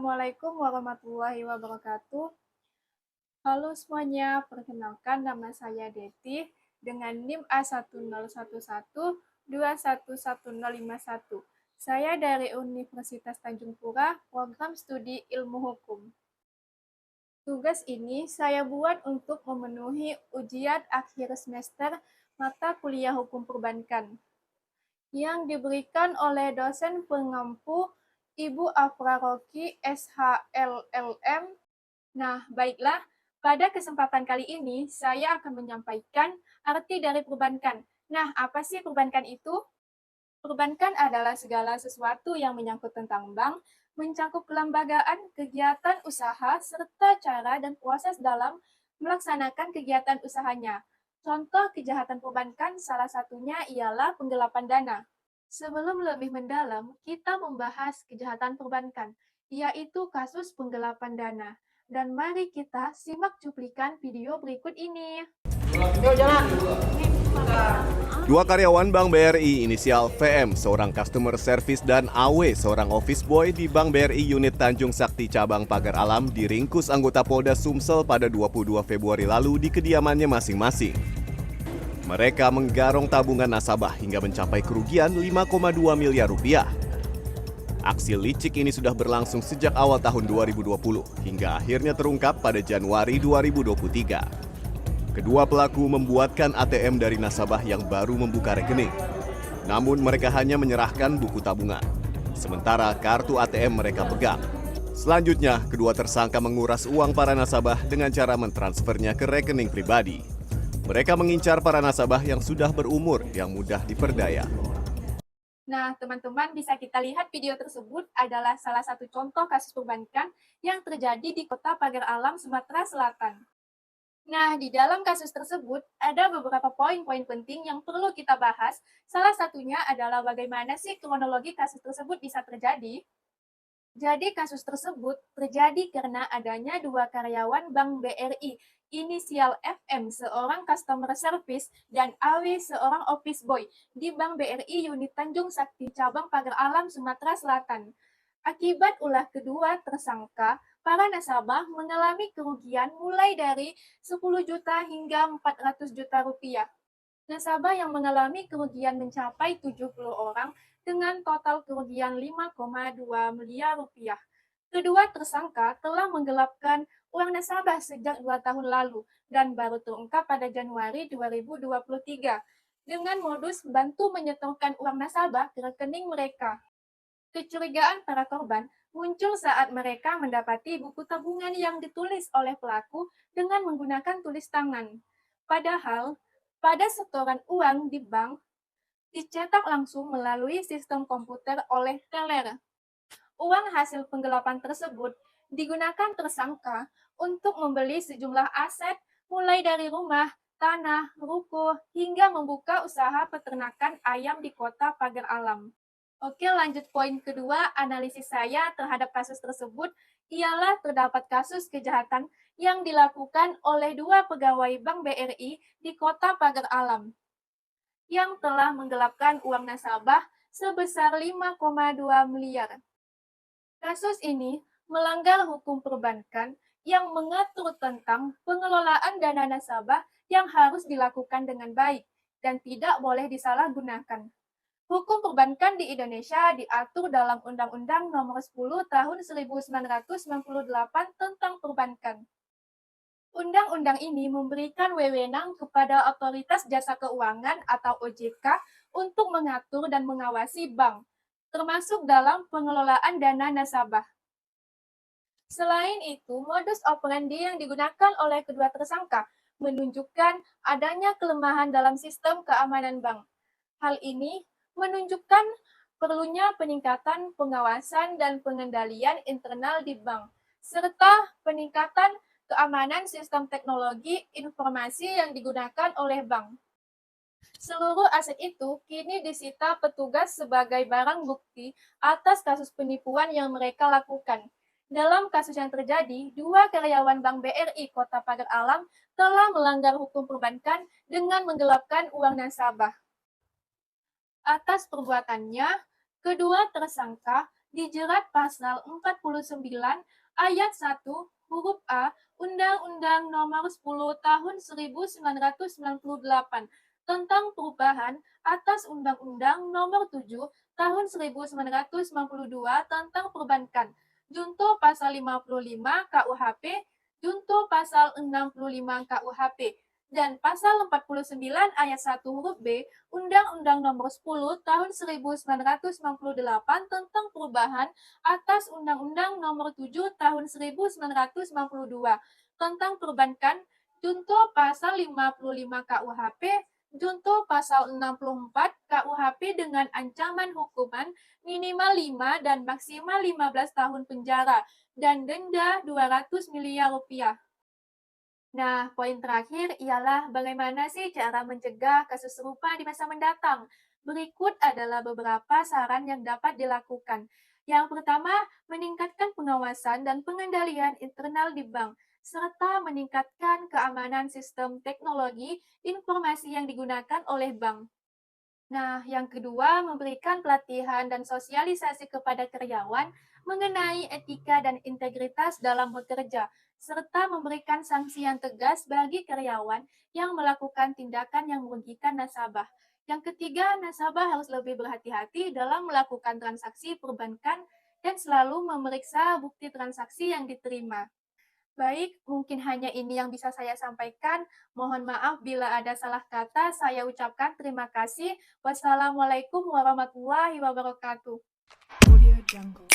Assalamualaikum warahmatullahi wabarakatuh. Halo semuanya, perkenalkan nama saya Deti dengan NIM A10112111051. Saya dari Universitas Tanjung Pura, program studi Ilmu Hukum. Tugas ini saya buat untuk memenuhi ujian akhir semester mata kuliah hukum perbankan yang diberikan oleh dosen pengampu Ibu Afra Roki, SHLLM. Nah, baiklah, pada kesempatan kali ini saya akan menyampaikan arti dari perbankan. Nah, apa sih perbankan itu? Perbankan adalah segala sesuatu yang menyangkut tentang bank, mencakup kelembagaan, kegiatan usaha, serta cara dan proses dalam melaksanakan kegiatan usahanya. Contoh kejahatan perbankan salah satunya ialah penggelapan dana. Sebelum lebih mendalam, kita membahas kejahatan perbankan, yaitu kasus penggelapan dana. Dan mari kita simak cuplikan video berikut ini. Yuk jalan. Dua karyawan Bank BRI inisial VM, seorang customer service, dan AW, seorang office boy di Bank BRI unit Tanjung Sakti cabang Pagar Alam diringkus anggota Polda Sumsel pada 22 Februari lalu di kediamannya masing-masing. Mereka menggarong tabungan nasabah hingga mencapai kerugian 5,2 miliar rupiah. Aksi licik ini sudah berlangsung sejak awal tahun 2020 hingga akhirnya terungkap pada Januari 2023. Kedua pelaku membuatkan ATM dari nasabah yang baru membuka rekening. Namun mereka hanya menyerahkan buku tabungan, sementara kartu ATM mereka pegang. Selanjutnya, kedua tersangka menguras uang para nasabah dengan cara mentransfernya ke rekening pribadi. Mereka mengincar para nasabah yang sudah berumur yang mudah diperdaya. Nah, teman-teman bisa kita lihat video tersebut adalah salah satu contoh kasus perbankan yang terjadi di Kota Pagar Alam, Sumatera Selatan. Nah, di dalam kasus tersebut ada beberapa poin-poin penting yang perlu kita bahas. Salah satunya adalah bagaimana sih kronologi kasus tersebut bisa terjadi. Jadi kasus tersebut terjadi karena adanya dua karyawan Bank BRI, inisial FM seorang customer service dan AW seorang office boy di Bank BRI unit Tanjung Sakti cabang Pagar Alam, Sumatera Selatan. Akibat ulah kedua tersangka, para nasabah mengalami kerugian mulai dari 10 juta hingga 400 juta rupiah. Nasabah yang mengalami kerugian mencapai 70 orang dengan total kerugian 5,2 miliar rupiah. Kedua tersangka telah menggelapkan uang nasabah sejak 2 tahun lalu dan baru terungkap pada Januari 2023 dengan modus bantu menyetorkan uang nasabah ke rekening mereka. Kecurigaan para korban muncul saat mereka mendapati buku tabungan yang ditulis oleh pelaku dengan menggunakan tulis tangan. Padahal, pada setoran uang di bank, dicetak langsung melalui sistem komputer oleh teller. Uang hasil penggelapan tersebut digunakan tersangka untuk membeli sejumlah aset mulai dari rumah, tanah, ruko, hingga membuka usaha peternakan ayam di Kota Pagar Alam. Oke, lanjut poin kedua, analisis saya terhadap kasus tersebut ialah terdapat kasus kejahatan yang dilakukan oleh dua pegawai Bank BRI di Kota Pagar Alam yang telah menggelapkan uang nasabah sebesar 5,2 miliar. Kasus ini melanggar hukum perbankan yang mengatur tentang pengelolaan dana nasabah yang harus dilakukan dengan baik dan tidak boleh disalahgunakan. Hukum perbankan di Indonesia diatur dalam Undang-Undang Nomor 10 Tahun 1998 tentang perbankan. Undang-undang ini memberikan wewenang kepada Otoritas Jasa Keuangan atau OJK untuk mengatur dan mengawasi bank, termasuk dalam pengelolaan dana nasabah. Selain itu, modus operandi yang digunakan oleh kedua tersangka menunjukkan adanya kelemahan dalam sistem keamanan bank. Hal ini menunjukkan perlunya peningkatan pengawasan dan pengendalian internal di bank, serta peningkatan keamanan sistem teknologi informasi yang digunakan oleh bank. Seluruh aset itu kini disita petugas sebagai barang bukti atas kasus penipuan yang mereka lakukan. Dalam kasus yang terjadi, dua karyawan Bank BRI Kota Pagar Alam telah melanggar hukum perbankan dengan menggelapkan uang nasabah. Atas perbuatannya, kedua tersangka dijerat pasal 49 ayat 1 huruf A Undang-Undang Nomor 10 Tahun 1998 tentang perubahan atas Undang-Undang Nomor 7 Tahun 1992 tentang perbankan, junto pasal 55 KUHP, junto pasal 65 KUHP, dan pasal 49 ayat 1 huruf B Undang-Undang Nomor 10 Tahun 1998 tentang perubahan atas Undang-Undang Nomor 7 Tahun 1992 tentang perbankan, junto pasal 55 KUHP, junto pasal 64 KUHP dengan ancaman hukuman minimal 5 dan maksimal 15 tahun penjara dan denda 200 miliar rupiah. Nah, poin terakhir ialah bagaimana sih cara mencegah kasus serupa di masa mendatang. Berikut adalah beberapa saran yang dapat dilakukan. Yang pertama, meningkatkan pengawasan dan pengendalian internal di bank, serta meningkatkan keamanan sistem teknologi informasi yang digunakan oleh bank. Nah, yang kedua, memberikan pelatihan dan sosialisasi kepada karyawan mengenai etika dan integritas dalam bekerja, serta memberikan sanksi yang tegas bagi karyawan yang melakukan tindakan yang merugikan nasabah. Yang ketiga, nasabah harus lebih berhati-hati dalam melakukan transaksi perbankan dan selalu memeriksa bukti transaksi yang diterima. Baik, mungkin hanya ini yang bisa saya sampaikan. Mohon maaf bila ada salah kata. Saya ucapkan terima kasih. Wassalamualaikum warahmatullahi wabarakatuh. Audio Jungle.